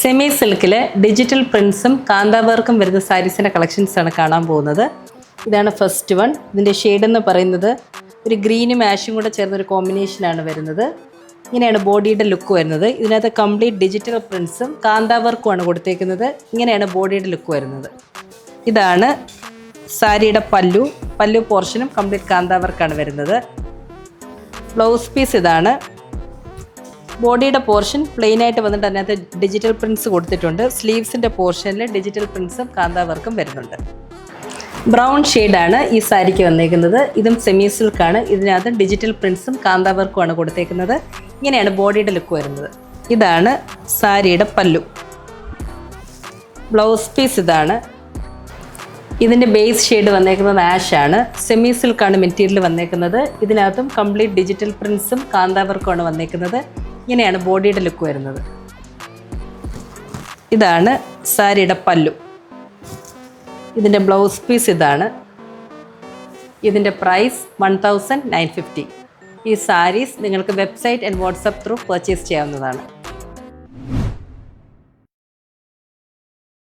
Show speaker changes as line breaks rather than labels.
Semi സിൽക്കിൽ digital പ്രിൻസും kantha വർക്കും വരുന്ന സാരീസിൻ്റെ കളക്ഷൻസാണ് കാണാൻ പോകുന്നത്. ഇതാണ് ഫസ്റ്റ് വൺ. ഇതിൻ്റെ ഷെയ്ഡ് എന്ന് പറയുന്നത് ഒരു ഗ്രീനും ആഷും കൂടെ ചേർന്നൊരു കോമ്പിനേഷനാണ് വരുന്നത്. ഇങ്ങനെയാണ് ബോഡിയുടെ ലുക്ക് വരുന്നത്. ഇതിനകത്ത് കംപ്ലീറ്റ് ഡിജിറ്റൽ പ്രിൻസും കാന്താ വർക്കുമാണ് കൊടുത്തേക്കുന്നത്. ഇങ്ങനെയാണ് ബോഡിയുടെ ലുക്ക് വരുന്നത്. ഇതാണ് സാരിയുടെ പല്ലു പോർഷനും കംപ്ലീറ്റ് കാന്താ വർക്കാണ് വരുന്നത്. ബ്ലൗസ് പീസ് ഇതാണ്. ബോഡിയുടെ പോർഷൻ പ്ലെയിൻ ആയിട്ട് വന്നിട്ട് അതിനകത്ത് ഡിജിറ്റൽ പ്രിൻസ് കൊടുത്തിട്ടുണ്ട്. സ്ലീവ്സിൻ്റെ പോർഷനിൽ ഡിജിറ്റൽ പ്രിൻസും കാന്താ വർക്കും വരുന്നുണ്ട്. ബ്രൗൺ ഷെയ്ഡാണ് ഈ സാരിക്ക് വന്നേക്കുന്നത്. ഇതും സെമി സിൽക്കാണ്. ഇതിനകത്ത് ഡിജിറ്റൽ പ്രിൻസും കാന്താ വർക്കുമാണ് കൊടുത്തേക്കുന്നത്. ഇങ്ങനെയാണ് ബോഡിയുടെ ലുക്ക് വരുന്നത്. ഇതാണ് സാരിയുടെ പല്ലു. ബ്ലൗസ് പീസ് ഇതാണ്. ഇതിൻ്റെ ബേസ് ഷെയ്ഡ് വന്നേക്കുന്നത് ആഷാണ്. സെമി സിൽക്കാണ് മെറ്റീരിയൽ വന്നേക്കുന്നത്. ഇതിനകത്തും കംപ്ലീറ്റ് ഡിജിറ്റൽ പ്രിൻസും കാന്താ വർക്കുമാണ് വന്നേക്കുന്നത്. ഇങ്ങനെയാണ് ബോഡിയുടെ ലുക്ക് വരുന്നത്. ഇതാണ് സാരിയുടെ പല്ലു. ഇതിൻ്റെ ബ്ലൗസ് പീസ് ഇതാണ്. ഇതിൻ്റെ പ്രൈസ് 1950. ഈ സാരീസ് നിങ്ങൾക്ക് website and WhatsApp through purchase ചെയ്യാവുന്നതാണ്.